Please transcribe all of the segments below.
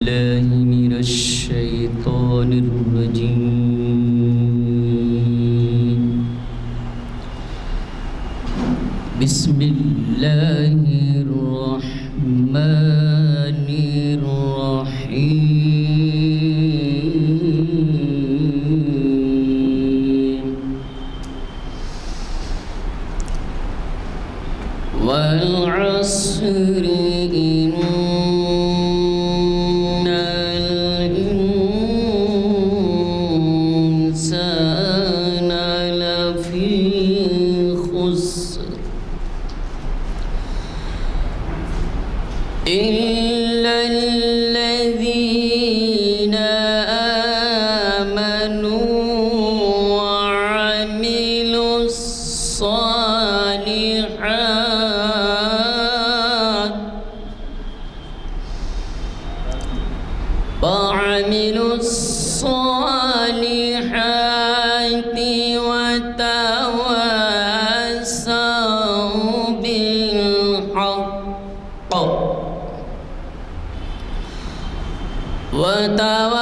بالله من الشيطان الرجيم. بسم الله الرحمن الرحيم. والعصر إن الإنسان لفي خسر إلا الذين آمنوا وعملوا الصالحات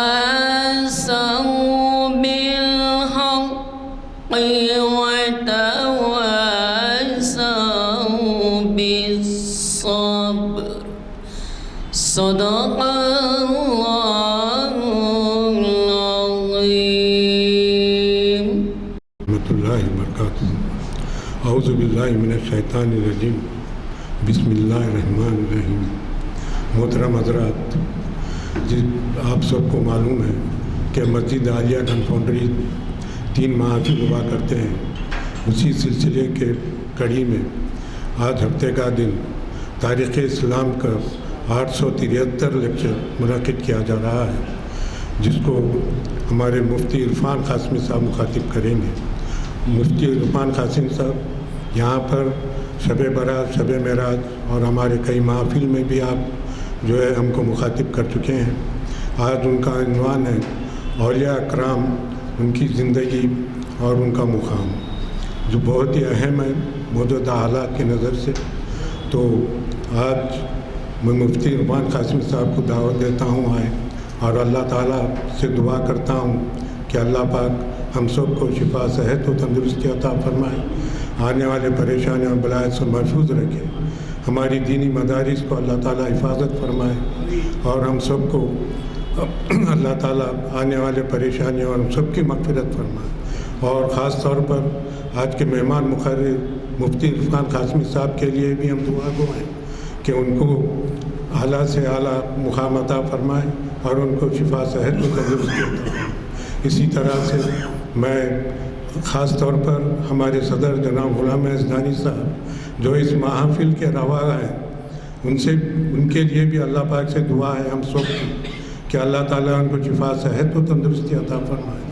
وتواصوا بالحق وتواصوا بالصبر. صدق الله العظيم. رحمۃ اللہ وبرکاتہ. اعوذ باللہ من الشیطان الرجیم. بسم اللہ الرحمن الرحیم. محترم حضرات، آپ سب کو معلوم ہے کہ مسجد عالیہ کنفاؤنڈری 3 محافل ہوا کرتے ہیں. اسی سلسلے کے کڑی میں آج ہفتے کا دن تاریخ اسلام کا 873 لیکچر منعقد کیا جا رہا ہے، جس کو ہمارے مفتی عرفان قاسمی صاحب مخاطب کریں گے. مفتی عرفان قاسمی صاحب یہاں پر شب برات، شب معراج اور ہمارے کئی محافل میں بھی آپ جو ہے ہم کو مخاطب کر چکے ہیں. آج ان کا عنوان ہے اولیاء اکرام، ان کی زندگی اور ان کا مقام، جو بہت ہی اہم ہے موجودہ حالات کی نظر سے. تو آج میں مفتی عرفان قاسمی صاحب کو دعوت دیتا ہوں آئے، اور اللہ تعالیٰ سے دعا کرتا ہوں کہ اللہ پاک ہم سب کو شفا، صحت و تندرستی عطا فرمائے، آنے والے پریشانیوں اور بلائے سے محفوظ رکھے، ہماری دینی مدارس کو اللہ تعالیٰ حفاظت فرمائے، اور ہم سب کو اللہ تعالیٰ آنے والے پریشانیوں اور ہم سب کی مغفرت فرمائے. اور خاص طور پر آج کے مہمان مقرر مفتی عرفان قاسمی صاحب کے لیے بھی ہم دعا گو ہیں کہ ان کو اعلیٰ سے اعلیٰ مقام عطا فرمائے اور ان کو شفا، صحت و تندرستی عطا فرمائے. اسی طرح سے میں خاص طور پر ہمارے صدر جناب غلام یزدانی صاحب جو اس محافل کے رواں ہیں، ان کے لیے بھی اللہ پاک سے دعا ہے ہم سب کی کہ اللہ تعالیٰ ان کو شفا، صحت و تندرستی عطا فرمائے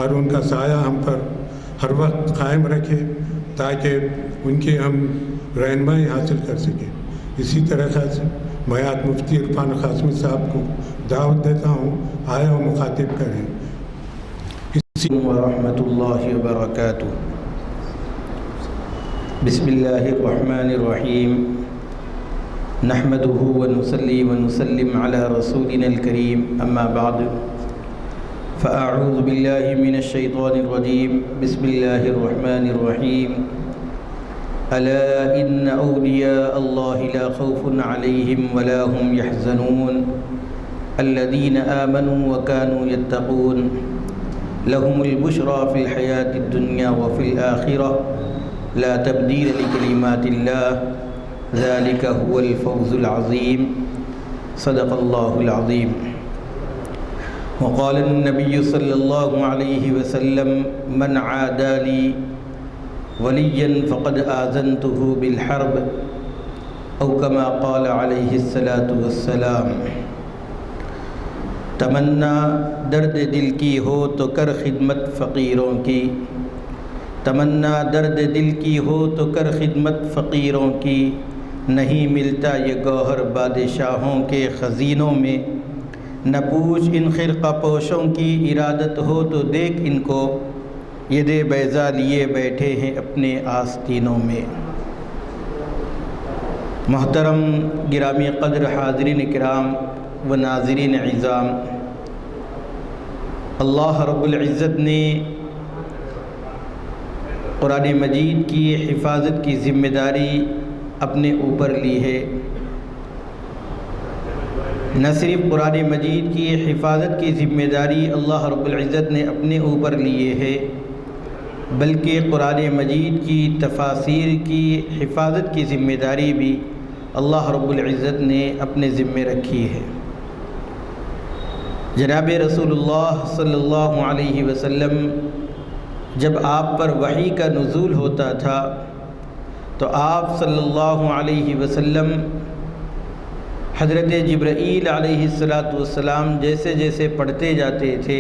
اور ان کا سایہ ہم پر ہر وقت قائم رکھے تاکہ ان کی ہم رہنمائی حاصل کر سکیں. اسی طرح سے میں آج مفتی عرفان قاسمی صاحب کو دعوت دیتا ہوں آئے اور مخاطب کریں. ورحمۃ اللہ وبرکاتہ. بسم اللہ الرحمن الرحیم. نحمده ونصلي ونسلم على رسولنا الكريم. اما بعد فاعوذ باللہ من الشیطان الرجیم. بسم اللہ الرحمن الرحیم. الا ان اولیاء اللہ لا خوف علیہم ولا هم يحزنون الذین آمنوا وكانوا يتقون لهم البشرى في الحياة الدنيا وفي الآخرة لا تبديل لكلمات الله ذلك هو الفوز العظيم. صدق الله العظيم. وقال النبي صلى الله عليه وسلم من عادى لي وليا فقد آذنته بالحرب أو كما قال عليه الصلاة والسلام. تمنا درد دل کی ہو تو کر خدمت فقیروں کی، تمنا درد دل کی ہو تو کر خدمت فقیروں کی، نہیں ملتا یہ گوہر بادشاہوں کے خزینوں میں، نہ پوچھ ان خرقہ پوشوں کی ارادت ہو تو دیکھ ان کو، یہ دے بیضا لیے بیٹھے ہیں اپنے آستینوں میں۔ محترم گرامی قدر حاضرین کرام، و ناظرین عظام، اللہ رب العزت نے قرآن مجید کی حفاظت کی ذمہ داری اپنے اوپر لی ہے۔ نہ صرف قرآن مجید کی حفاظت کی ذمہ داری اللہ رب العزت نے اپنے اوپر لیے ہے، بلکہ قرآن مجید کی تفاسیر کی حفاظت کی ذمہ داری بھی اللہ رب العزت نے اپنے ذمے رکھی ہے۔ جناب رسول اللہ صلی اللہ علیہ وسلم جب آپ پر وحی کا نزول ہوتا تھا تو آپ صلی اللہ علیہ وسلم حضرت جبرائیل علیہ السلام جیسے جیسے پڑھتے جاتے تھے،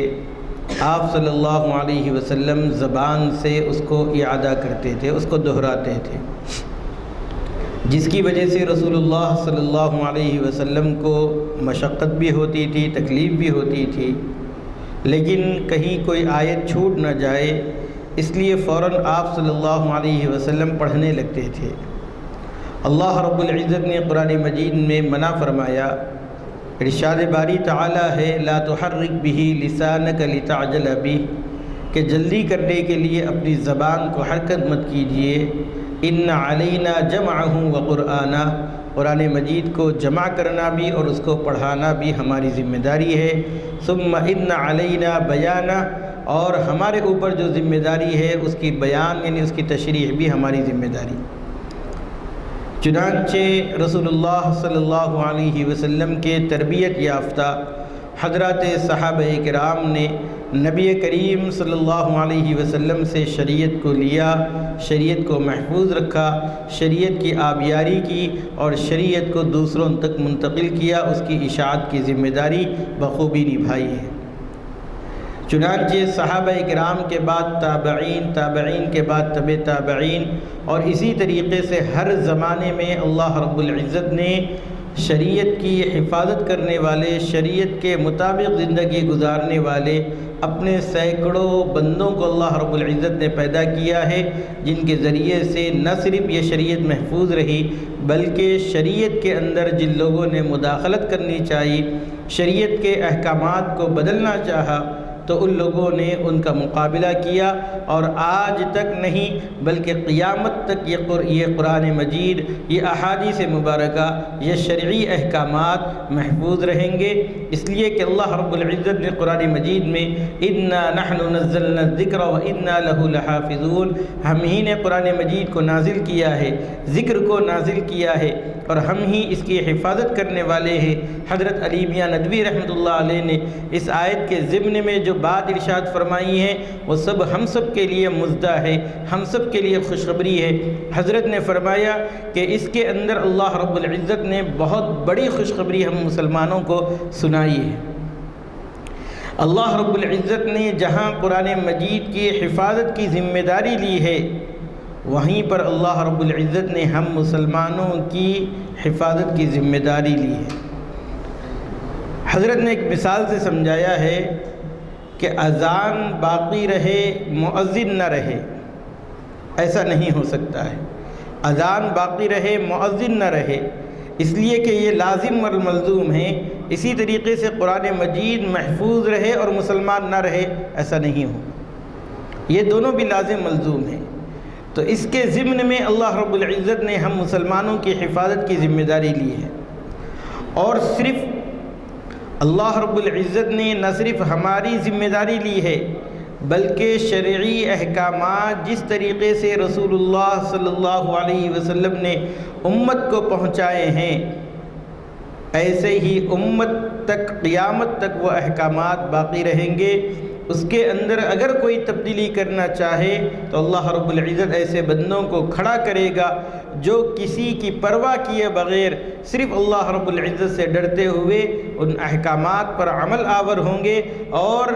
آپ صلی اللہ علیہ وسلم زبان سے اس کو اعادہ کرتے تھے، اس کو دہراتے تھے، جس کی وجہ سے رسول اللہ صلی اللہ علیہ وسلم کو مشقت بھی ہوتی تھی، تکلیف بھی ہوتی تھی، لیکن کہیں کوئی آیت چھوٹ نہ جائے اس لیے فوراً آپ صلی اللہ علیہ وسلم پڑھنے لگتے تھے۔ اللہ رب العزت نے قرآن مجید میں منع فرمایا، ارشاد باری تعالی ہے لا تحرک بہ لسانک لتعجل بہ، کہ جلدی کرنے کے لیے اپنی زبان کو حرکت مت کیجیے۔ ان علینا جمعہ وقرآنہ، قرآن مجید کو جمع کرنا بھی اور اس کو پڑھانا بھی ہماری ذمہ داری ہے۔ ثم ان علینا بیانہ، اور ہمارے اوپر جو ذمہ داری ہے اس کی بیان یعنی اس کی تشریح بھی ہماری ذمہ داری۔ چنانچہ رسول اللہ صلی اللہ علیہ وسلم کے تربیت یافتہ حضرات صحابہ کرام نے نبی کریم صلی اللہ علیہ وسلم سے شریعت کو لیا، شریعت کو محفوظ رکھا، شریعت کی آبیاری کی اور شریعت کو دوسروں تک منتقل کیا، اس کی اشاعت کی ذمہ داری بخوبی نبھائی ہے۔ چنانچہ صحابہ کرام کے بعد تابعین، تابعین کے بعد تبع تابعین، اور اسی طریقے سے ہر زمانے میں اللہ رب العزت نے شریعت کی حفاظت کرنے والے، شریعت کے مطابق زندگی گزارنے والے اپنے سینکڑوں بندوں کو اللہ رب العزت نے پیدا کیا ہے، جن کے ذریعے سے نہ صرف یہ شریعت محفوظ رہی بلکہ شریعت کے اندر جن لوگوں نے مداخلت کرنی چاہی، شریعت کے احکامات کو بدلنا چاہا، تو ان لوگوں نے ان کا مقابلہ کیا، اور آج تک نہیں بلکہ قیامت تک یہ قرآن مجید، یہ احادیث مبارکہ، یہ شرعی احکامات محفوظ رہیں گے، اس لیے کہ اللہ رب العزت نے قرآن مجید میں انا نحن نزلنا الذکر وانا لہ لحافظون، ہم ہی نے قرآن مجید کو نازل کیا ہے، ذکر کو نازل کیا ہے، اور ہم ہی اس کی حفاظت کرنے والے ہیں۔ حضرت علی میاں ندوی رحمۃ اللہ علیہ نے اس آیت کے ضمن میں جو بات ارشاد فرمائی ہے وہ سب ہم سب کے لیے مزدہ ہے، ہم سب کے لیے خوشخبری ہے۔ حضرت نے فرمایا کہ اس کے اندر اللہ رب العزت نے بہت بڑی خوشخبری ہم مسلمانوں کو سنائی ہے۔ اللہ رب العزت نے جہاں قرآن مجید کی حفاظت کی ذمہ داری لی ہے، وہیں پر اللہ رب العزت نے ہم مسلمانوں کی حفاظت کی ذمہ داری لی ہے۔ حضرت نے ایک مثال سے سمجھایا ہے کہ اذان باقی رہے مؤذن نہ رہے، ایسا نہیں ہو سکتا ہے۔ اذان باقی رہے مؤذن نہ رہے، اس لیے کہ یہ لازم اور ملزوم ہے۔ اسی طریقے سے قرآن مجید محفوظ رہے اور مسلمان نہ رہے، ایسا نہیں ہو، یہ دونوں بھی لازم ملزوم ہیں۔ تو اس کے ضمن میں اللہ رب العزت نے ہم مسلمانوں کی حفاظت کی ذمہ داری لی ہے، اور صرف اللہ رب العزت نے نہ صرف ہماری ذمہ داری لی ہے بلکہ شرعی احکامات جس طریقے سے رسول اللہ صلی اللہ علیہ وسلم نے امت کو پہنچائے ہیں، ایسے ہی امت تک قیامت تک وہ احکامات باقی رہیں گے۔ اس کے اندر اگر کوئی تبدیلی کرنا چاہے تو اللہ رب العزت ایسے بندوں کو کھڑا کرے گا جو کسی کی پرواہ کیے بغیر صرف اللہ رب العزت سے ڈرتے ہوئے ان احکامات پر عمل آور ہوں گے، اور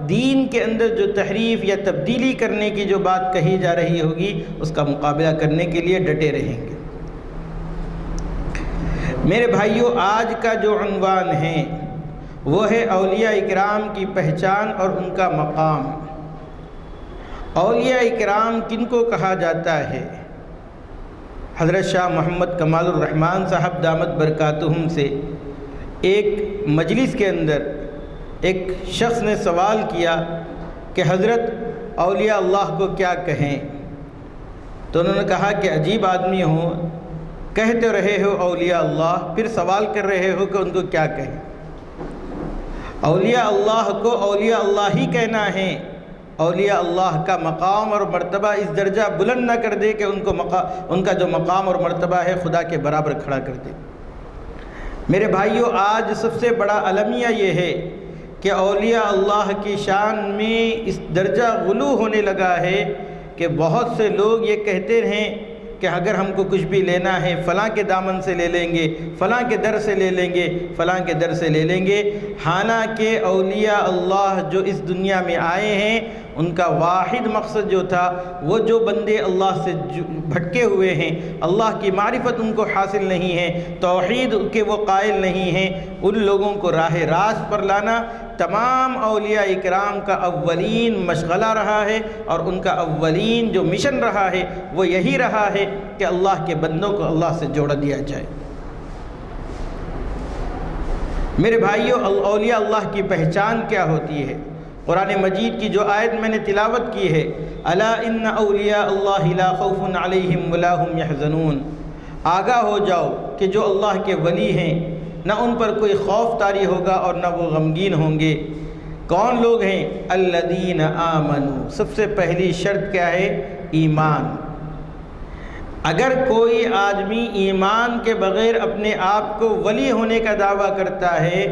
دین کے اندر جو تحریف یا تبدیلی کرنے کی جو بات کہی جا رہی ہوگی اس کا مقابلہ کرنے کے لیے ڈٹے رہیں گے۔ میرے بھائیوں، آج کا جو عنوان ہے وہ ہے اولیاء اکرام کی پہچان اور ان کا مقام۔ اولیاء اکرام کن کو کہا جاتا ہے؟ حضرت شاہ محمد کمال الرحمن صاحب دامت برکاتہم سے ایک مجلس کے اندر ایک شخص نے سوال کیا کہ حضرت اولیاء اللہ کو کیا کہیں؟ تو انہوں نے کہا کہ عجیب آدمی ہو، کہتے رہے ہو اولیاء اللہ، پھر سوال کر رہے ہو کہ ان کو کیا کہیں۔ اولیاء اللہ کو اولیاء اللہ ہی کہنا ہے، اولیاء اللہ کا مقام اور مرتبہ اس درجہ بلند نہ کر دے کہ ان کا جو مقام اور مرتبہ ہے خدا کے برابر کھڑا کر دے۔ میرے بھائیوں، آج سب سے بڑا المیہ یہ ہے کہ اولیاء اللہ کی شان میں اس درجہ غلو ہونے لگا ہے کہ بہت سے لوگ یہ کہتے ہیں کہ اگر ہم کو کچھ بھی لینا ہے فلاں کے دامن سے لے لیں گے، فلاں کے در سے لے لیں گے، فلاں کے در سے لے لیں گے، حالانکہ اولیاء اللہ جو اس دنیا میں آئے ہیں ان کا واحد مقصد جو تھا، وہ جو بندے اللہ سے بھٹکے ہوئے ہیں، اللہ کی معرفت ان کو حاصل نہیں ہے، توحید کے وہ قائل نہیں ہیں، ان لوگوں کو راہ راست پر لانا تمام اولیاء اکرام کا اولین مشغلہ رہا ہے، اور ان کا اولین جو مشن رہا ہے وہ یہی رہا ہے کہ اللہ کے بندوں کو اللہ سے جوڑ دیا جائے۔ میرے بھائیوں، اولیاء اللہ کی پہچان کیا ہوتی ہے؟ قرآن مجید کی جو آیت میں نے تلاوت کی ہے، الا ان اولیاء اللہ لا خوف علیہم ولا هم يحزنون، آگاہ ہو جاؤ کہ جو اللہ کے ولی ہیں نہ ان پر کوئی خوف طاری ہوگا اور نہ وہ غمگین ہوں گے۔ کون لوگ ہیں؟ الذین آمنوا، سب سے پہلی شرط کیا ہے؟ ایمان۔ اگر کوئی آدمی ایمان کے بغیر اپنے آپ کو ولی ہونے کا دعویٰ کرتا ہے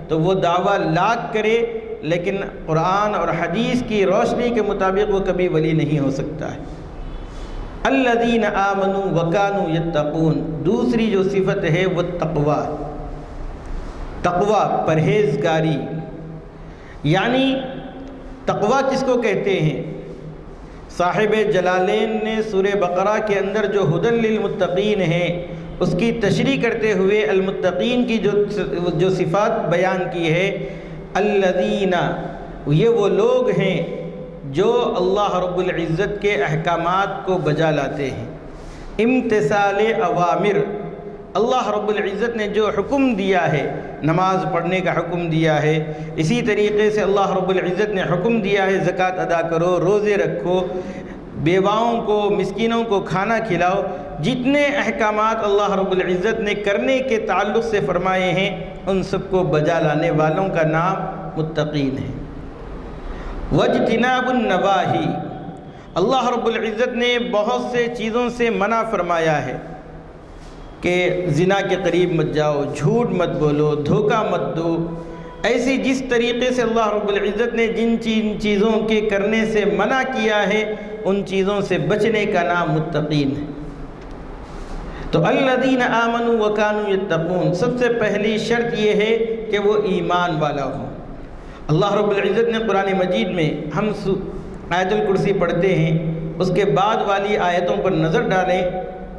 تو وہ دعویٰ لاکھ کرے، لیکن قرآن اور حدیث کی روشنی کے مطابق وہ کبھی ولی نہیں ہو سکتا ہے۔ الذین آمنوا وکانوا یتقون، دوسری جو صفت ہے وہ تقوی، تقوی پرہیزگاری۔ یعنی تقوی کس کو کہتے ہیں؟ صاحب جلالین نے سورہ بقرہ کے اندر جو ھدی للمتقین ہے اس کی تشریح کرتے ہوئے المتقین کی جو صفات بیان کی ہے، الذین، یہ وہ لوگ ہیں جو اللہ رب العزت کے احکامات کو بجا لاتے ہیں، امتثال اوامر، اللہ رب العزت نے جو حکم دیا ہے، نماز پڑھنے کا حکم دیا ہے، اسی طریقے سے اللہ رب العزت نے حکم دیا ہے زکوٰۃ ادا کرو، روزے رکھو، بیواؤں کو، مسکینوں کو کھانا کھلاؤ، جتنے احکامات اللہ رب العزت نے کرنے کے تعلق سے فرمائے ہیں ان سب کو بجا لانے والوں کا نام متقین ہے۔ واجتناب النواہی، اللہ رب العزت نے بہت سے چیزوں سے منع فرمایا ہے کہ زنا کے قریب مت جاؤ، جھوٹ مت بولو، دھوکہ مت دو، ایسی جس طریقے سے اللہ رب العزت نے جن چیزوں کے کرنے سے منع کیا ہے ان چیزوں سے بچنے کا نام متقین ہے۔ تو الذین آمنوا وکانوا یتقون، سب سے پہلی شرط یہ ہے کہ وہ ایمان والا ہو۔ اللہ رب العزت نے قرآن مجید میں، ہم آیت الکرسی پڑھتے ہیں، اس کے بعد والی آیتوں پر نظر ڈالیں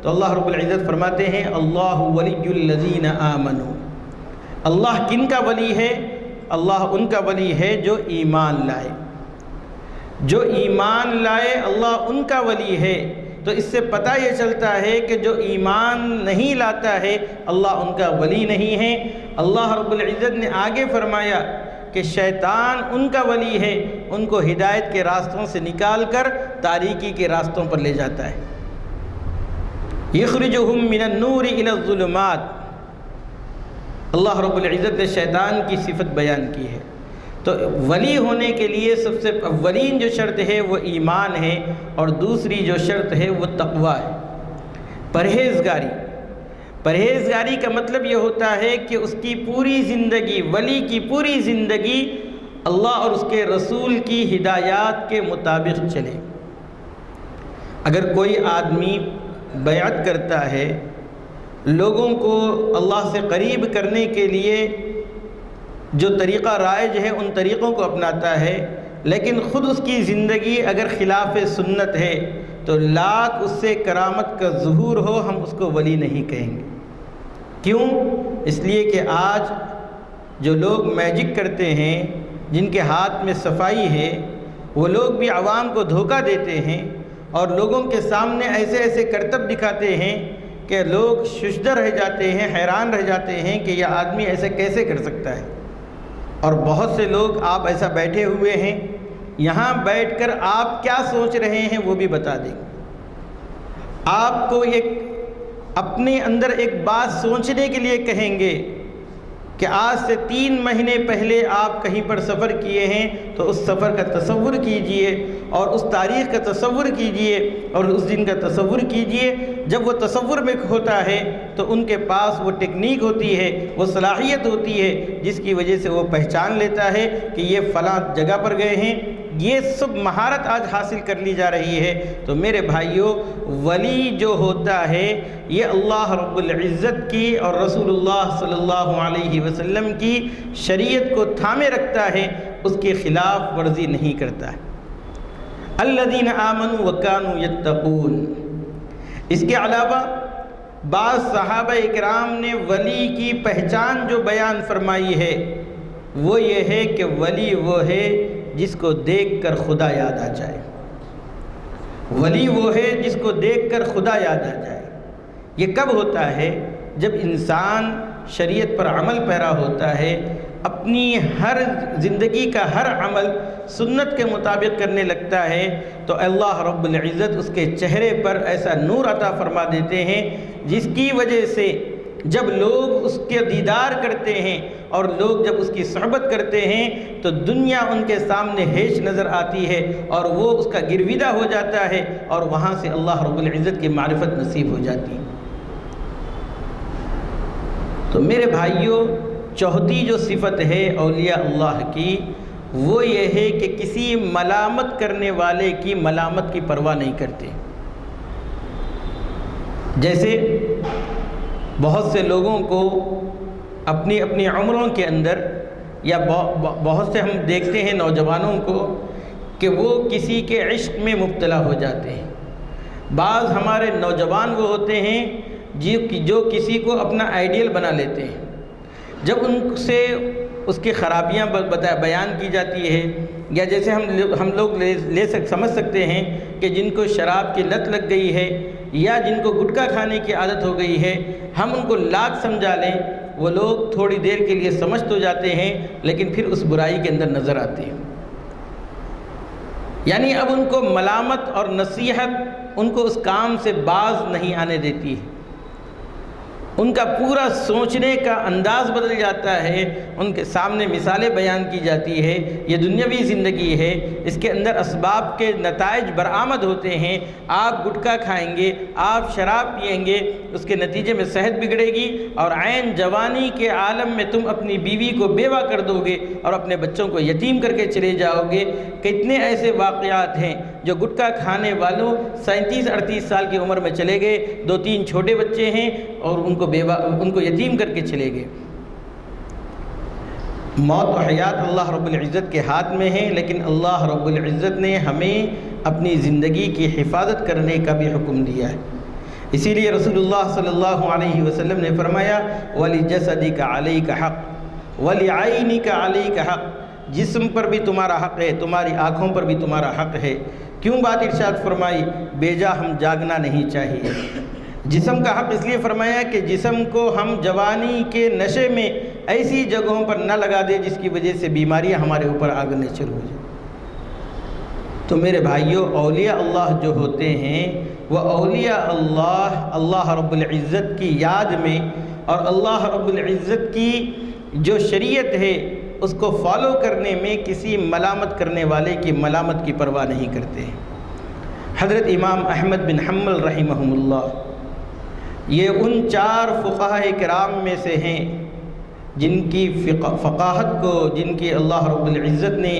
تو اللہ رب العزت فرماتے ہیں اللہ ولی الذین آمنوا، اللہ کن کا ولی ہے؟ اللہ ان کا ولی ہے جو ایمان لائے، جو ایمان لائے اللہ ان کا ولی ہے۔ تو اس سے پتہ یہ چلتا ہے کہ جو ایمان نہیں لاتا ہے اللہ ان کا ولی نہیں ہے۔ اللہ رب العزت نے آگے فرمایا کہ شیطان ان کا ولی ہے، ان کو ہدایت کے راستوں سے نکال کر تاریکی کے راستوں پر لے جاتا ہے۔ یخرجہم من النور الی الظلمات، اللہ رب العزت نے شیطان کی صفت بیان کی ہے۔ تو ولی ہونے کے لیے سب سے اولین جو شرط ہے وہ ایمان ہے، اور دوسری جو شرط ہے وہ تقوی ہے، پرہیزگاری۔ پرہیزگاری کا مطلب یہ ہوتا ہے کہ اس کی پوری زندگی، ولی کی پوری زندگی اللہ اور اس کے رسول کی ہدایات کے مطابق چلے۔ اگر کوئی آدمی بیعت کرتا ہے، لوگوں کو اللہ سے قریب کرنے کے لیے جو طریقہ رائج ہے ان طریقوں کو اپناتا ہے، لیکن خود اس کی زندگی اگر خلاف سنت ہے تو لاکھ اس سے کرامت کا ظہور ہو ہم اس کو ولی نہیں کہیں گے۔ کیوں؟ اس لیے کہ آج جو لوگ میجک کرتے ہیں، جن کے ہاتھ میں صفائی ہے، وہ لوگ بھی عوام کو دھوکہ دیتے ہیں اور لوگوں کے سامنے ایسے ایسے کرتب دکھاتے ہیں کہ لوگ ششدر رہ جاتے ہیں، حیران رہ جاتے ہیں کہ یہ آدمی ایسے کیسے کر سکتا ہے۔ اور بہت سے لوگ آپ ایسا بیٹھے ہوئے ہیں، یہاں بیٹھ کر آپ کیا سوچ رہے ہیں وہ بھی بتا دیں گے۔ آپ کو ایک اپنے اندر ایک بات سوچنے کے لیے کہیں گے کہ آج سے 3 مہینے پہلے آپ کہیں پر سفر کیے ہیں تو اس سفر کا تصور کیجئے، اور اس تاریخ کا تصور کیجئے، اور اس دن کا تصور کیجئے۔ جب وہ تصور میں ہوتا ہے تو ان کے پاس وہ ٹیکنیک ہوتی ہے، وہ صلاحیت ہوتی ہے جس کی وجہ سے وہ پہچان لیتا ہے کہ یہ فلاں جگہ پر گئے ہیں۔ یہ سب مہارت آج حاصل کر لی جا رہی ہے۔ تو میرے بھائیوں، ولی جو ہوتا ہے یہ اللہ رب العزت کی اور رسول اللہ صلی اللہ علیہ وسلم کی شریعت کو تھامے رکھتا ہے، اس کی خلاف ورزی نہیں کرتا ہے۔ الذین آمنوا وکانوا یتقون۔ اس کے علاوہ بعض صحابہ اکرام نے ولی کی پہچان جو بیان فرمائی ہے وہ یہ ہے کہ ولی وہ ہے جس کو دیکھ کر خدا یاد آ جائے۔ ولی وہ ہے جس کو دیکھ کر خدا یاد آ جائے۔ یہ کب ہوتا ہے؟ جب انسان شریعت پر عمل پیرا ہوتا ہے، اپنی ہر زندگی کا ہر عمل سنت کے مطابق کرنے لگتا ہے، تو اللہ رب العزت اس کے چہرے پر ایسا نور عطا فرما دیتے ہیں جس کی وجہ سے جب لوگ اس کے دیدار کرتے ہیں اور لوگ جب اس کی صحبت کرتے ہیں تو دنیا ان کے سامنے ہیچ نظر آتی ہے اور وہ اس کا گرویدہ ہو جاتا ہے، اور وہاں سے اللہ رب العزت کی معرفت نصیب ہو جاتی ہے۔ تو میرے بھائیوں، چوتھی جو صفت ہے اولیاء اللہ کی وہ یہ ہے کہ کسی ملامت کرنے والے کی ملامت کی پرواہ نہیں کرتے۔ جیسے بہت سے لوگوں کو اپنی اپنی عمروں کے اندر، یا بہت سے ہم دیکھتے ہیں نوجوانوں کو کہ وہ کسی کے عشق میں مبتلا ہو جاتے ہیں۔ بعض ہمارے نوجوان وہ ہوتے ہیں جو کسی کو اپنا آئیڈیل بنا لیتے ہیں۔ جب ان سے اس کی خرابیاں بیان کی جاتی ہے، یا جیسے ہم لوگ سمجھ سکتے ہیں کہ جن کو شراب کی لت لگ گئی ہے یا جن کو گٹکا کھانے کی عادت ہو گئی ہے، ہم ان کو لاکھ سمجھا لیں، وہ لوگ تھوڑی دیر کے لیے سمجھ تو جاتے ہیں لیکن پھر اس برائی کے اندر نظر آتے ہیں۔ یعنی اب ان کو ملامت اور نصیحت ان کو اس کام سے باز نہیں آنے دیتی ہے۔ ان کا پورا سوچنے کا انداز بدل جاتا ہے، ان کے سامنے مثالیں بیان کی جاتی ہے۔ یہ دنیاوی زندگی ہے، اس کے اندر اسباب کے نتائج برآمد ہوتے ہیں۔ آپ گٹکا کھائیں گے، آپ شراب پئیں گے، اس کے نتیجے میں صحت بگڑے گی، اور عین جوانی کے عالم میں تم اپنی بیوی کو بیوہ کر دو گے اور اپنے بچوں کو یتیم کر کے چلے جاؤ گے۔ کتنے ایسے واقعات ہیں جو گٹکا کھانے والوں 37-38 سال کی عمر میں چلے گئے، 2-3 چھوٹے بچے ہیں اور ان کو یتیم کر کے چلے گئے۔ موت و حیات اللہ رب العزت کے ہاتھ میں ہے، لیکن اللہ رب العزت نے ہمیں اپنی زندگی کی حفاظت کرنے کا بھی حکم دیا ہے۔ اسی لیے رسول اللہ صلی اللہ علیہ وسلم نے فرمایا وَلِجَسَدِكَ عَلَيْكَ حَقٌّ وَلِعَيْنِكَ عَلَيْكَ حَقٌّ، جسم پر بھی تمہارا حق ہے، تمہاری آنکھوں پر بھی تمہارا حق ہے۔ کیوں بات ارشاد فرمائی؟ بیجا ہم جاگنا نہیں چاہیے۔ جسم کا حق اس لیے فرمایا کہ جسم کو ہم جوانی کے نشے میں ایسی جگہوں پر نہ لگا دے جس کی وجہ سے بیماریاں ہمارے اوپر آگنے شروع ہو جائیں۔ تو میرے بھائیوں، اولیاء اللہ جو ہوتے ہیں وہ اولیاء اللہ رب العزت کی یاد میں اور اللہ رب العزت کی جو شریعت ہے اس کو فالو کرنے میں کسی ملامت کرنے والے کی ملامت کی پرواہ نہیں کرتے ہیں۔ حضرت امام احمد بن حنبل رحمہم اللہ یہ ان 4 فقہاء کرام میں سے ہیں جن کی فقاہت کو، جن کی اللہ رب العزت نے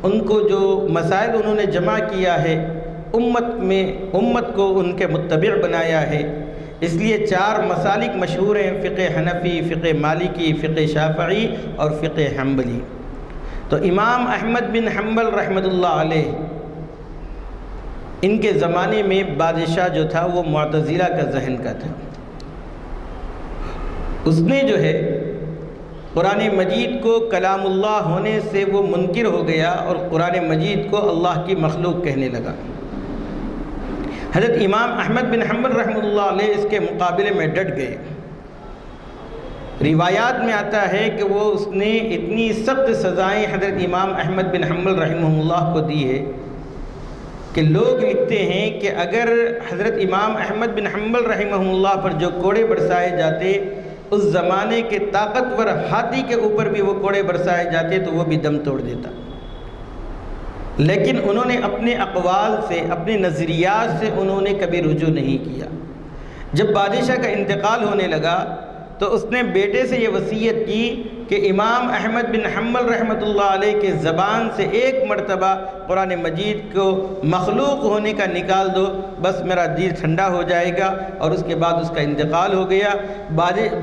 ان کو جو مسائل انہوں نے جمع کیا ہے، امت کو ان کے متبع بنایا ہے۔ اس لیے 4 مسالک مشہور ہیں: فقہ حنفی، فقہ مالکی، فقہ شافعی اور فقہ حنبلی۔ تو امام احمد بن حنبل رحمۃ اللہ علیہ، ان کے زمانے میں بادشاہ جو تھا وہ معتزلہ کا ذہن کا تھا۔ اس نے جو ہے قرآن مجید کو کلام اللہ ہونے سے وہ منکر ہو گیا اور قرآن مجید کو اللہ کی مخلوق کہنے لگا۔ حضرت امام احمد بن حنبل رحمۃ اللہ علیہ اس کے مقابلے میں ڈٹ گئے۔ روایات میں آتا ہے کہ اس نے اتنی سخت سزائیں حضرت امام احمد بن حنبل رحمہ اللہ کو دی ہے کہ لوگ لکھتے ہیں کہ اگر حضرت امام احمد بن حنبل رحمہ اللہ پر جو کوڑے برسائے جاتے، اس زمانے کے طاقتور ہاتھی کے اوپر بھی وہ کوڑے برسائے جاتے تو وہ بھی دم توڑ دیتا، لیکن انہوں نے اپنے اقوال سے، اپنے نظریات سے انہوں نے کبھی رجوع نہیں کیا۔ جب بادشاہ کا انتقال ہونے لگا تو اس نے بیٹے سے یہ وصیت کی کہ امام احمد بن حنبل رحمۃ اللہ علیہ کے زبان سے ایک مرتبہ قرآن مجید کو مخلوق ہونے کا نکال دو، بس میرا دل ٹھنڈا ہو جائے گا، اور اس کے بعد اس کا انتقال ہو گیا۔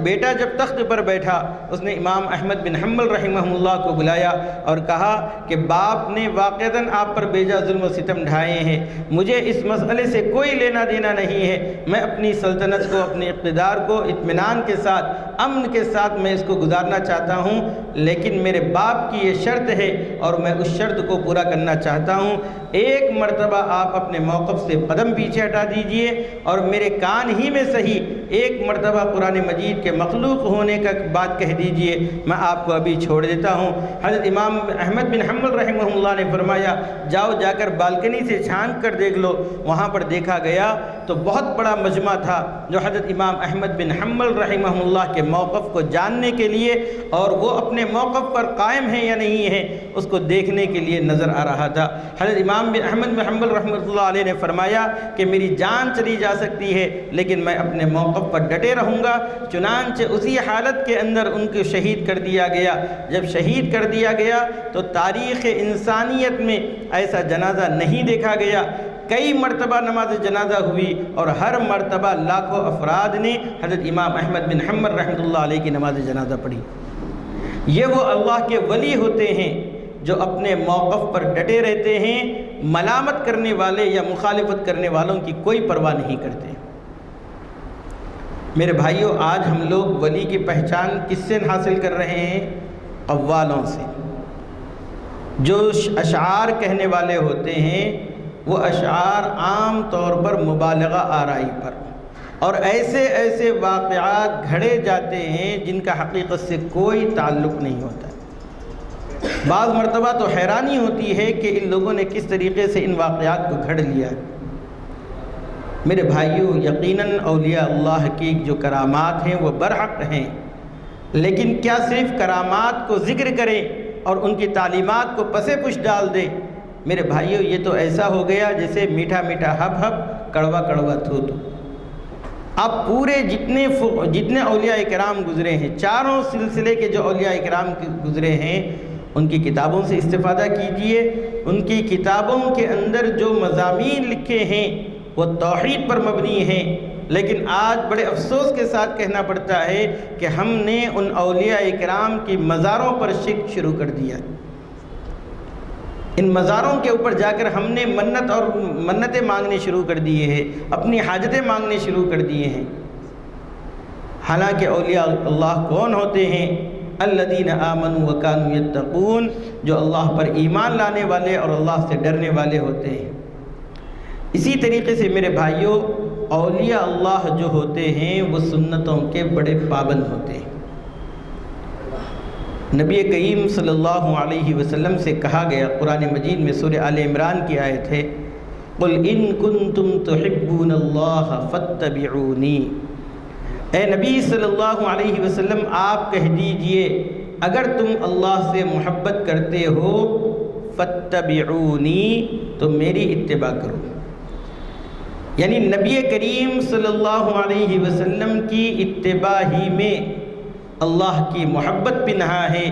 بیٹا جب تخت پر بیٹھا، اس نے امام احمد بن حنبل رحمہ اللہ کو بلایا اور کہا کہ باپ نے واقعتاً آپ پر بیجا ظلم و ستم ڈھائے ہیں، مجھے اس مسئلے سے کوئی لینا دینا نہیں ہے، میں اپنی سلطنت کو، اپنے اقتدار کو اطمینان کے ساتھ، امن کے ساتھ میں اس کو گزارنا چاہتا ہوں، لیکن میرے باپ کی یہ شرط ہے اور میں اس شرط کو پورا کرنا چاہتا ہوں۔ ایک مرتبہ آپ اپنے موقف سے قدم پیچھے ہٹا دیجئے اور میرے کان ہی میں صحیح ایک مرتبہ قرآن مجید کے مخلوق ہونے کا بات کہہ دیجئے، میں آپ کو ابھی چھوڑ دیتا ہوں۔ حضرت امام احمد بن حنبل رحمہ اللہ نے فرمایا جاؤ جا کر بالکنی سے چھانک کر دیکھ لو۔ وہاں پر دیکھا گیا تو بہت بڑا مجمع تھا جو حضرت امام احمد بن حنبل رحمہ اللہ کے موقف کو جاننے کے لیے اور وہ اپنے موقف پر قائم ہیں یا نہیں ہیں اس کو دیکھنے کے لیے نظر آ رہا تھا۔ حضرت امام احمد بن حنبل رحمۃ اللہ علیہ نے فرمایا کہ میری جان چلی جا سکتی ہے لیکن میں اپنے موقف پر ڈٹے رہوں گا۔ چنانچہ اسی حالت کے اندر ان کو شہید کر دیا گیا۔ جب شہید کر دیا گیا تو تاریخ انسانیت میں ایسا جنازہ نہیں دیکھا گیا۔ کئی مرتبہ نماز جنازہ ہوئی اور ہر مرتبہ لاکھوں افراد نے حضرت امام احمد بن حنبل رحمۃ اللہ علیہ کی نماز جنازہ پڑھی۔ یہ وہ اللہ کے ولی ہوتے ہیں جو اپنے موقف پر ڈٹے رہتے ہیں، ملامت کرنے والے یا مخالفت کرنے والوں کی کوئی پرواہ نہیں کرتے۔ میرے بھائیوں، آج ہم لوگ ولی کی پہچان کس سے حاصل کر رہے ہیں؟ قوالوں سے۔ جو اشعار کہنے والے ہوتے ہیں وہ اشعار عام طور پر مبالغہ آرائی پر اور ایسے ایسے واقعات گھڑے جاتے ہیں جن کا حقیقت سے کوئی تعلق نہیں ہوتا۔ بعض مرتبہ تو حیرانی ہوتی ہے کہ ان لوگوں نے کس طریقے سے ان واقعات کو گھڑ لیا۔ میرے بھائیوں، یقیناً اولیاء اللہ کی جو کرامات ہیں وہ برحق ہیں، لیکن کیا صرف کرامات کو ذکر کریں اور ان کی تعلیمات کو پس پش ڈال دیں؟ میرے بھائیوں، یہ تو ایسا ہو گیا جیسے میٹھا میٹھا ہب ہب، کڑوا کڑوا تھو تھو۔ آپ پورے جتنے اولیاء کرام گزرے ہیں، چاروں سلسلے کے جو اولیاء کرام گزرے ہیں، ان کی کتابوں سے استفادہ کیجئے۔ ان کی کتابوں کے اندر جو مضامین لکھے ہیں وہ توحید پر مبنی ہیں، لیکن آج بڑے افسوس کے ساتھ کہنا پڑتا ہے کہ ہم نے ان اولیاء کرام کی مزاروں پر شرک شروع کر دیا۔ ان مزاروں کے اوپر جا کر ہم نے منتیں مانگنے شروع کر دیے ہیں، اپنی حاجتیں مانگنے شروع کر دیے ہیں۔ حالانکہ اولیاء اللہ کون ہوتے ہیں؟ الذین آمنوا وکانوا یتقون، جو اللہ پر ایمان لانے والے اور اللہ سے ڈرنے والے ہوتے ہیں۔ اسی طریقے سے میرے بھائیوں، اولیاء اللہ جو ہوتے ہیں وہ سنتوں کے بڑے پابند ہوتے ہیں۔ نبی کریم صلی اللہ علیہ وسلم سے کہا گیا قرآن مجید میں سورہ آل عمران کی آیت ہے، قُلْ إِن كُنتُمْ تُحِبُّونَ اللَّهَ فَاتَّبِعُونِي، اے نبی صلی اللہ علیہ وسلم آپ کہہ دیجئے اگر تم اللہ سے محبت کرتے ہو فَاتَّبِعُونِي، تو میری اتباع کرو۔ یعنی نبی کریم صلی اللہ علیہ وسلم کی اتباع ہی میں اللہ کی محبت پنہا ہے۔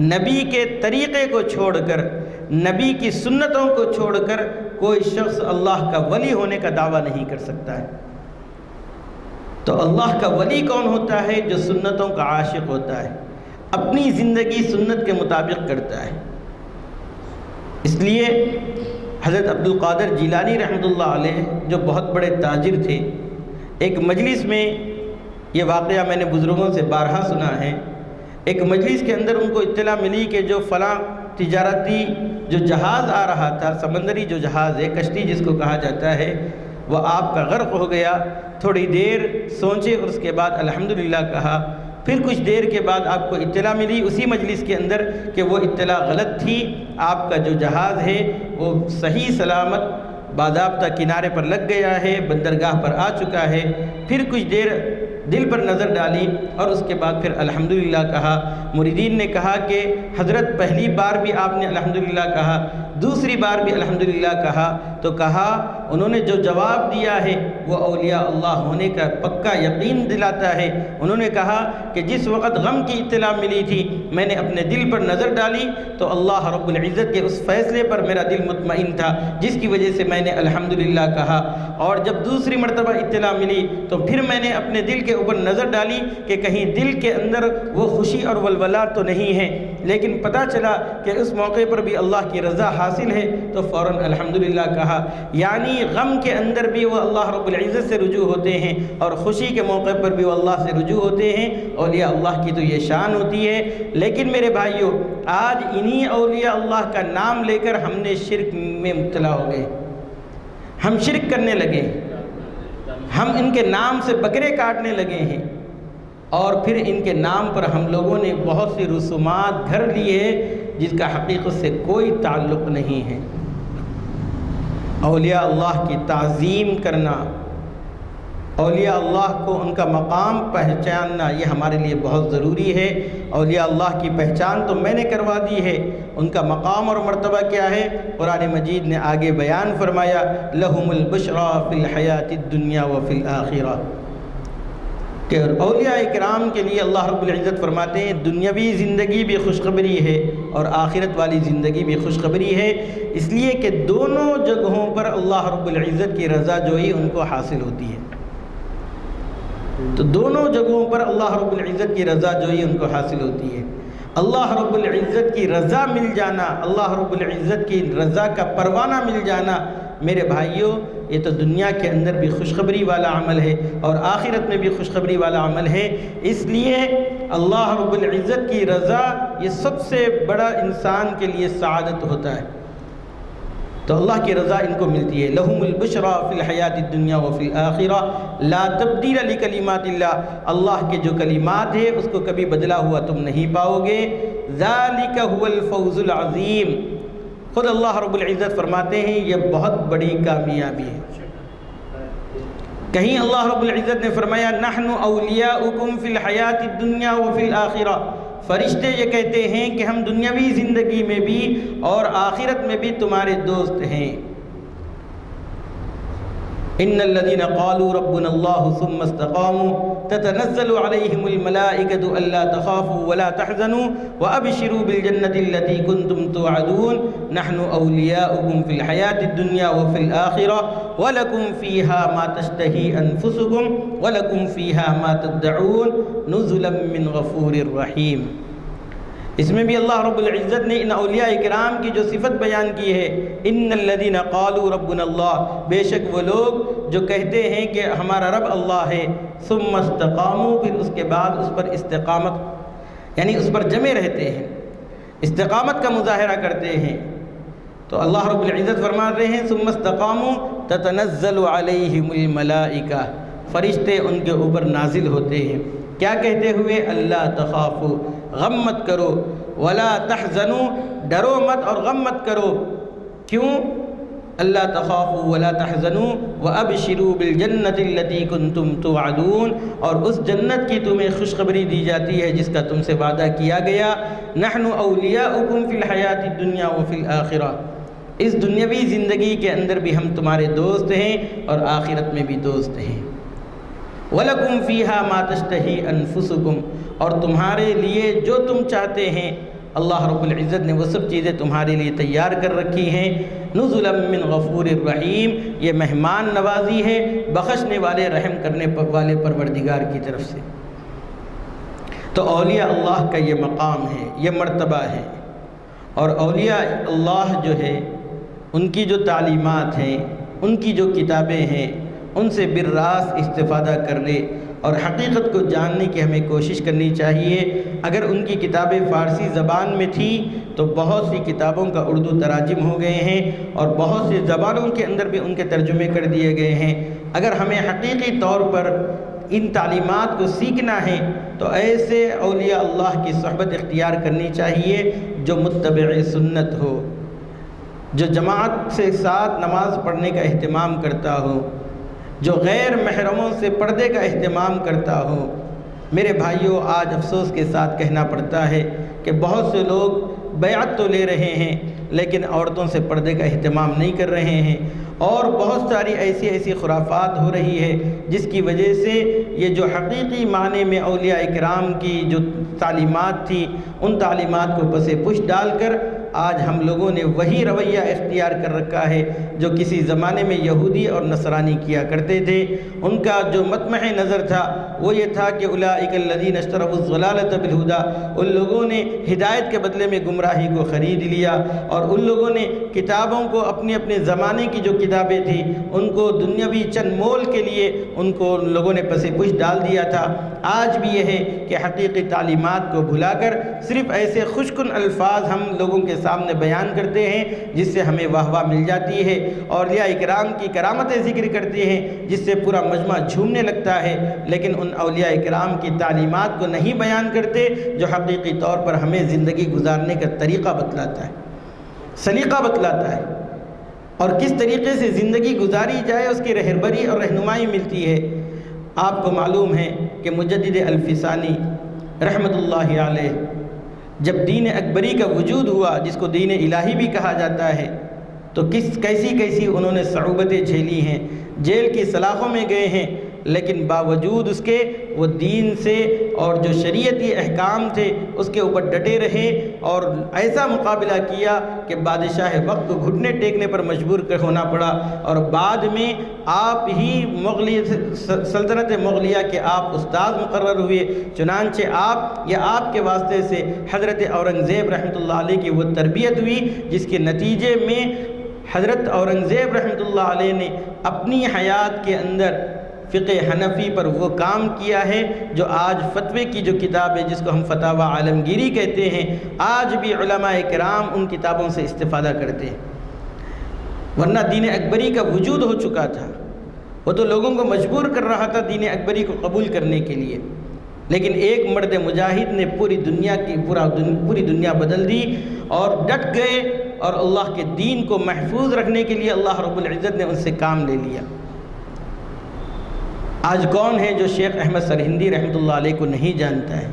نبی کے طریقے کو چھوڑ کر، نبی کی سنتوں کو چھوڑ کر کوئی شخص اللہ کا ولی ہونے کا دعویٰ نہیں کر سکتا ہے۔ تو اللہ کا ولی کون ہوتا ہے؟ جو سنتوں کا عاشق ہوتا ہے، اپنی زندگی سنت کے مطابق کرتا ہے۔ اس لیے حضرت عبد القادر جیلانی رحمۃ اللہ علیہ جو بہت بڑے تاجر تھے، ایک مجلس میں، یہ واقعہ میں نے بزرگوں سے بارہا سنا ہے، ایک مجلس کے اندر ان کو اطلاع ملی کہ جو فلاں تجارتی جو جہاز آ رہا تھا، سمندری جو جہاز ہے، کشتی جس کو کہا جاتا ہے، وہ آپ کا غرق ہو گیا۔ تھوڑی دیر سوچے اور اس کے بعد الحمدللہ کہا۔ پھر کچھ دیر کے بعد آپ کو اطلاع ملی اسی مجلس کے اندر کہ وہ اطلاع غلط تھی، آپ کا جو جہاز ہے وہ صحیح سلامت باضابطہ کنارے پر لگ گیا ہے، بندرگاہ پر آ چکا ہے۔ پھر کچھ دیر دل پر نظر ڈالی اور اس کے بعد پھر الحمدللہ کہا۔ مریدین نے کہا کہ حضرت پہلی بار بھی آپ نے الحمدللہ کہا، دوسری بار بھی الحمدللہ کہا، تو کہا انہوں نے جو جواب دیا ہے وہ اولیاء اللہ ہونے کا پکا یقین دلاتا ہے۔ انہوں نے کہا کہ جس وقت غم کی اطلاع ملی تھی میں نے اپنے دل پر نظر ڈالی تو اللہ رب العزت کے اس فیصلے پر میرا دل مطمئن تھا، جس کی وجہ سے میں نے الحمدللہ کہا۔ اور جب دوسری مرتبہ اطلاع ملی تو پھر میں نے اپنے دل کے اوپر نظر ڈالی کہ کہیں دل کے اندر وہ خوشی اور ولولہ تو نہیں ہے، لیکن پتہ چلا کہ اس موقع پر بھی اللہ کی رضا حاصل ہے تو فوراً الحمدللہ کہا۔ یعنی غم کے اندر بھی وہ اللہ رب العزت سے رجوع ہوتے ہیں اور خوشی کے موقع پر بھی وہ اللہ سے رجوع ہوتے ہیں۔ اولیاء اللہ کی تو یہ شان ہوتی ہے۔ لیکن میرے بھائیوں، آج انہی اولیاء اللہ کا نام لے کر ہم نے شرک میں مبتلا ہو گئے، ہم شرک کرنے لگے، ہم ان کے نام سے بکرے کاٹنے لگے ہیں، اور پھر ان کے نام پر ہم لوگوں نے بہت سی رسومات گھر لی ہے جس کا حقیقت سے کوئی تعلق نہیں ہے۔ اولیاء اللہ کی تعظیم کرنا، اولیاء اللہ کو ان کا مقام پہچاننا یہ ہمارے لیے بہت ضروری ہے۔ اولیاء اللہ کی پہچان تو میں نے کروا دی ہے، ان کا مقام اور مرتبہ کیا ہے قرآن مجید نے آگے بیان فرمایا، لَهُمُ الْبُشْرَى فِي الْحَيَاةِ الدُّنْيَا وَفِي الْآخِرَةِ، کہ اولیاء اکرام کے لیے اللہ رب العزت فرماتے ہیں دنیاوی زندگی بھی خوشخبری ہے اور آخرت والی زندگی بھی خوشخبری ہے، اس لیے کہ دونوں جگہوں پر اللہ رب العزت کی رضا جوئی ان کو حاصل ہوتی ہے۔ تو دونوں جگہوں پر اللہ رب العزت کی رضا جوئی ان کو حاصل ہوتی ہے۔ اللہ رب العزت کی رضا مل جانا، اللہ رب العزت کی رضا کا پروانہ مل جانا، میرے بھائیوں یہ تو دنیا کے اندر بھی خوشخبری والا عمل ہے اور آخرت میں بھی خوشخبری والا عمل ہے۔ اس لیے اللہ رب العزت کی رضا یہ سب سے بڑا انسان کے لیے سعادت ہوتا ہے، تو اللہ کی رضا ان کو ملتی ہے۔ لَهُمُ الْبُشْرَى فِي الْحَيَاةِ الدُّنْيَا وَفِي الْآخِرَةِ لَا تَبْدِيلَ لِكَلِمَاتِ اللَّهِ، اللہ کے جو کلمات ہیں اس کو کبھی بدلا ہوا تم نہیں پاؤ گے۔ ذَلِكَ هُوَ الْفَوْزُ الْعَظِيمُ، خود اللہ رب العزت فرماتے ہیں یہ بہت بڑی کامیابی ہے۔ کہیں اللہ رب العزت نے فرمایا نحن اولیاؤکم فی الحیات الدنیا وفی الآخرہ، فرشتے یہ کہتے ہیں کہ ہم دنیاوی زندگی میں بھی اور آخرت میں بھی تمہارے دوست ہیں۔ ان الذين قالوا ربنا الله ثم استقاموا تتنزل عليهم الملائكة الا تخافوا ولا تحزنوا وابشروا بالجنة التي كنتم توعدون نحن اولياؤكم في الحياة الدنيا وفي الآخرة ولكم فيها ما تشتهي انفسكم ولكم فيها ما تدعون نزلا من غفور رحيم۔ اس میں بھی اللہ رب العزت نے ان اولیاء اکرام کی جو صفت بیان کی ہے، ان الذین قالوا ربنا اللہ، بے شک وہ لوگ جو کہتے ہیں کہ ہمارا رب اللہ ہے، ثم استقاموا، پھر اس کے بعد اس پر استقامت یعنی اس پر جمے رہتے ہیں، استقامت کا مظاہرہ کرتے ہیں، تو اللہ رب العزت فرما رہے ہیں ثم استقاموا تتنزل علیہم الملائکہ، فرشتے ان کے اوپر نازل ہوتے ہیں، کیا کہتے ہوئے؟ اللہ تخافوا، غم مت کرو، ولا تحزنوا، ڈرو مت اور غم مت کرو۔ کیوں؟ اللہ تخافوا ولا تحزنوا وابشروا بالجنة التي كنتم توعدون، اور اس جنت کی تمہیں خوشخبری دی جاتی ہے جس کا تم سے وعدہ کیا گیا۔ نحن اولیاؤکم فی الحیات الدنیا وفی الآخرہ، اس دنیاوی زندگی کے اندر بھی ہم تمہارے دوست ہیں اور آخرت میں بھی دوست ہیں۔ وَلَكُمْ فِيهَا مَا تَشْتَهِي أَنفُسُكُمْ، اور تمہارے لیے جو تم چاہتے ہیں اللہ رب العزت نے وہ سب چیزیں تمہارے لیے تیار کر رکھی ہیں۔ نُزُلًا مِّن غَفُورٍ رَحِيمٍ، یہ مہمان نوازی ہے بخشنے والے رحم کرنے والے پروردگار کی طرف سے۔ تو اولیاء اللہ کا یہ مقام ہے، یہ مرتبہ ہے، اور اولیاء اللہ جو ہے ان کی جو تعلیمات ہیں، ان کی جو کتابیں ہیں، ان سے بالراست استفادہ کر لے اور حقیقت کو جاننے کی ہمیں کوشش کرنی چاہیے۔ اگر ان کی کتابیں فارسی زبان میں تھی تو بہت سی کتابوں کا اردو تراجم ہو گئے ہیں اور بہت سی زبانوں کے اندر بھی ان کے ترجمے کر دیے گئے ہیں۔ اگر ہمیں حقیقی طور پر ان تعلیمات کو سیکھنا ہے تو ایسے اولیاء اللہ کی صحبت اختیار کرنی چاہیے جو متبع سنت ہو، جو جماعت سے ساتھ نماز پڑھنے کا اہتمام کرتا ہو، جو غیر محرموں سے پردے کا اہتمام کرتا ہو۔ میرے بھائیوں، آج افسوس کے ساتھ کہنا پڑتا ہے کہ بہت سے لوگ بیعت تو لے رہے ہیں لیکن عورتوں سے پردے کا اہتمام نہیں کر رہے ہیں، اور بہت ساری ایسی خرافات ہو رہی ہے جس کی وجہ سے یہ جو حقیقی معنی میں اولیاء اکرام کی جو تعلیمات تھی ان تعلیمات کو پس پش ڈال کر آج ہم لوگوں نے وہی رویہ اختیار کر رکھا ہے جو کسی زمانے میں یہودی اور نصرانی کیا کرتے تھے۔ ان کا جو مطمع نظر تھا وہ یہ تھا کہ اولئک الذین اشتروا الضلالۃ بالہدی، ان لوگوں نے ہدایت کے بدلے میں گمراہی کو خرید لیا، اور ان لوگوں نے کتابوں کو اپنے زمانے کی جو کتابیں تھیں ان کو دنیاوی چند مول کے لیے ان لوگوں نے پس پش ڈال دیا تھا۔ آج بھی یہ ہے کہ حقیقی تعلیمات کو بھلا کر صرف ایسے خوش کن الفاظ ہم لوگوں کے سامنے بیان کرتے ہیں جس سے ہمیں واہ واہ مل جاتی ہے، اور اولیاء اکرام کی کرامتیں ذکر کرتے ہیں جس سے پورا مجمع جھومنے لگتا ہے، لیکن ان اولیاء اکرام کی تعلیمات کو نہیں بیان کرتے جو حقیقی طور پر ہمیں زندگی گزارنے کا طریقہ بتلاتا ہے، سلیقہ بتلاتا ہے، اور کس طریقے سے زندگی گزاری جائے اس کی رہبری اور رہنمائی ملتی ہے۔ آپ کو معلوم ہے کہ مجدد الفسانی رحمۃ اللہ علیہ جب دین اکبری کا وجود ہوا، جس کو دین الہی بھی کہا جاتا ہے، تو کیسی انہوں نے صعوبتیں جھیلی ہیں، جیل کی سلاخوں میں گئے ہیں، لیکن باوجود اس کے وہ دین سے اور جو شریعتی احکام تھے اس کے اوپر ڈٹے رہے، اور ایسا مقابلہ کیا کہ بادشاہ وقت کو گھٹنے ٹیکنے پر مجبور ہونا پڑا، اور بعد میں آپ ہی سلطنت مغلیہ کے آپ استاد مقرر ہوئے۔ چنانچہ آپ کے واسطے سے حضرت اورنگزیب رحمۃ اللہ علیہ کی وہ تربیت ہوئی، جس کے نتیجے میں حضرت اورنگزیب رحمۃ اللہ علیہ نے اپنی حیات کے اندر فقہ حنفی پر وہ کام کیا ہے جو آج فتوے کی جو کتاب ہے جس کو ہم فتاوی عالمگیری کہتے ہیں، آج بھی علماء کرام ان کتابوں سے استفادہ کرتے ہیں، ورنہ دین اکبری کا وجود ہو چکا تھا، وہ تو لوگوں کو مجبور کر رہا تھا دین اکبری کو قبول کرنے کے لیے، لیکن ایک مرد مجاہد نے پوری دنیا بدل دی اور ڈٹ گئے، اور اللہ کے دین کو محفوظ رکھنے کے لیے اللہ رب العزت نے ان سے کام لے لیا۔ آج کون ہے جو شیخ احمد سرہندی رحمۃ اللہ علیہ کو نہیں جانتا ہے؟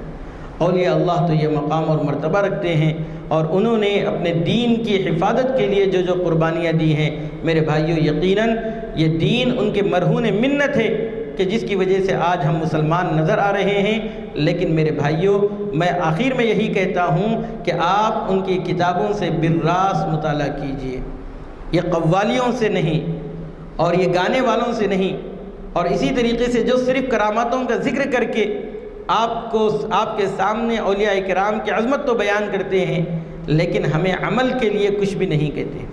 اولیاء اللہ تو یہ مقام اور مرتبہ رکھتے ہیں، اور انہوں نے اپنے دین کی حفاظت کے لیے جو قربانیاں دی ہیں، میرے بھائیوں یقیناً یہ دین ان کے مرہون منت ہے کہ جس کی وجہ سے آج ہم مسلمان نظر آ رہے ہیں۔ لیکن میرے بھائیوں، میں آخر میں یہی کہتا ہوں کہ آپ ان کی کتابوں سے بالراس مطالعہ کیجئے، یہ قوالیوں سے نہیں اور یہ گانے والوں سے نہیں، اور اسی طریقے سے جو صرف کراماتوں کا ذکر کر کے آپ کے سامنے اولیاء کرام کی عظمت تو بیان کرتے ہیں لیکن ہمیں عمل کے لیے کچھ بھی نہیں کہتے۔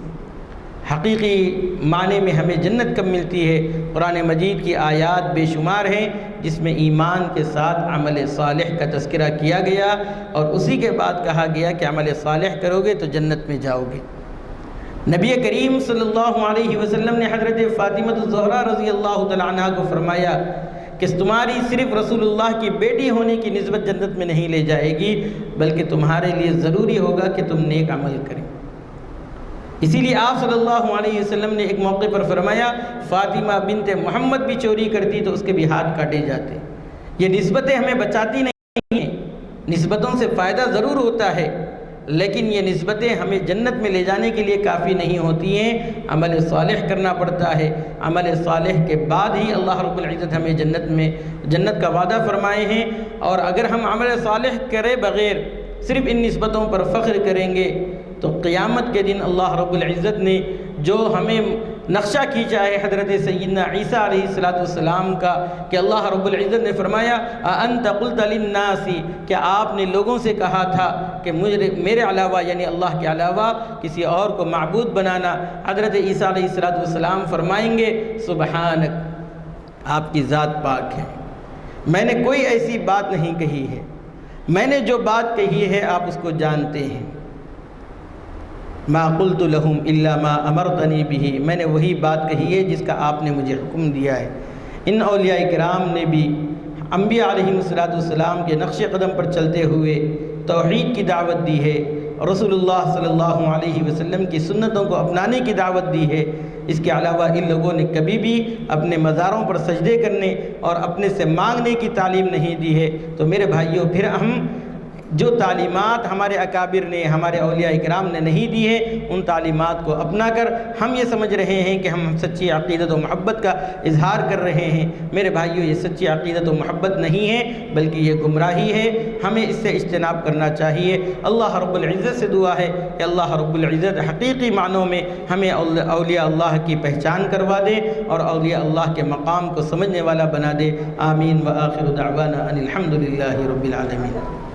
حقیقی معنی میں ہمیں جنت کب ملتی ہے؟ قرآن مجید کی آیات بے شمار ہیں جس میں ایمان کے ساتھ عمل صالح کا تذکرہ کیا گیا، اور اسی کے بعد کہا گیا کہ عمل صالح کرو گے تو جنت میں جاؤ گے۔ نبی کریم صلی اللہ علیہ وسلم نے حضرت فاطمہ الزہرا رضی اللہ تعالیٰ عنہ کو فرمایا کہ تمہاری صرف رسول اللہ کی بیٹی ہونے کی نسبت جنت میں نہیں لے جائے گی، بلکہ تمہارے لیے ضروری ہوگا کہ تم نیک عمل کریں۔ اسی لیے آپ صلی اللہ علیہ وسلم نے ایک موقع پر فرمایا فاطمہ بنت محمد بھی چوری کرتی تو اس کے بھی ہاتھ کاٹے جاتے۔ یہ نسبتیں ہمیں بچاتی نہیں ہیں، نسبتوں سے فائدہ ضرور ہوتا ہے، لیکن یہ نسبتیں ہمیں جنت میں لے جانے کے لیے کافی نہیں ہوتی ہیں، عمل صالح کرنا پڑتا ہے۔ عمل صالح کے بعد ہی اللہ رب العزت ہمیں جنت کا وعدہ فرمائے ہیں، اور اگر ہم عمل صالح کرے بغیر صرف ان نسبتوں پر فخر کریں گے تو قیامت کے دن اللہ رب العزت نے جو ہمیں نقشہ کھینچا ہے حضرت سیدنا عیسیٰ علیہ السلام کا، کہ اللہ رب العزت نے فرمایا اَأَنْتَ قُلْتَ لِلنَّاسِ، کہ آپ نے لوگوں سے کہا تھا کہ میرے علاوہ یعنی اللہ کے علاوہ کسی اور کو معبود بنانا۔ حضرت عیسیٰ علیہ السلام فرمائیں گے سبحانک، آپ کی ذات پاک ہے، میں نے کوئی ایسی بات نہیں کہی ہے، میں نے جو بات کہی ہے آپ اس کو جانتے ہیں۔ ما قلت لهم الا ما امرتنی به، میں نے وہی بات کہی ہے جس کا آپ نے مجھے حکم دیا ہے۔ ان اولیاء کرام نے بھی انبیاء علیہم السلام کے نقش قدم پر چلتے ہوئے توحید کی دعوت دی ہے، رسول اللہ صلی اللہ علیہ وسلم کی سنتوں کو اپنانے کی دعوت دی ہے۔ اس کے علاوہ ان لوگوں نے کبھی بھی اپنے مزاروں پر سجدے کرنے اور اپنے سے مانگنے کی تعلیم نہیں دی ہے۔ تو میرے بھائیوں، پھر ہم جو تعلیمات ہمارے اکابر نے، ہمارے اولیاء کرام نے نہیں دی ہے، ان تعلیمات کو اپنا کر ہم یہ سمجھ رہے ہیں کہ ہم سچی عقیدت و محبت کا اظہار کر رہے ہیں۔ میرے بھائیوں، یہ سچی عقیدت و محبت نہیں ہے بلکہ یہ گمراہی ہے، ہمیں اس سے اجتناب کرنا چاہیے۔ اللہ رب العزت سے دعا ہے کہ اللہ رب العزت حقیقی معنوں میں ہمیں اولیاء اللہ کی پہچان کروا دے اور اولیاء اللہ کے مقام کو سمجھنے والا بنا دے۔ آمین۔ وآخر دعوانا ان الحمد للہ رب العالمین۔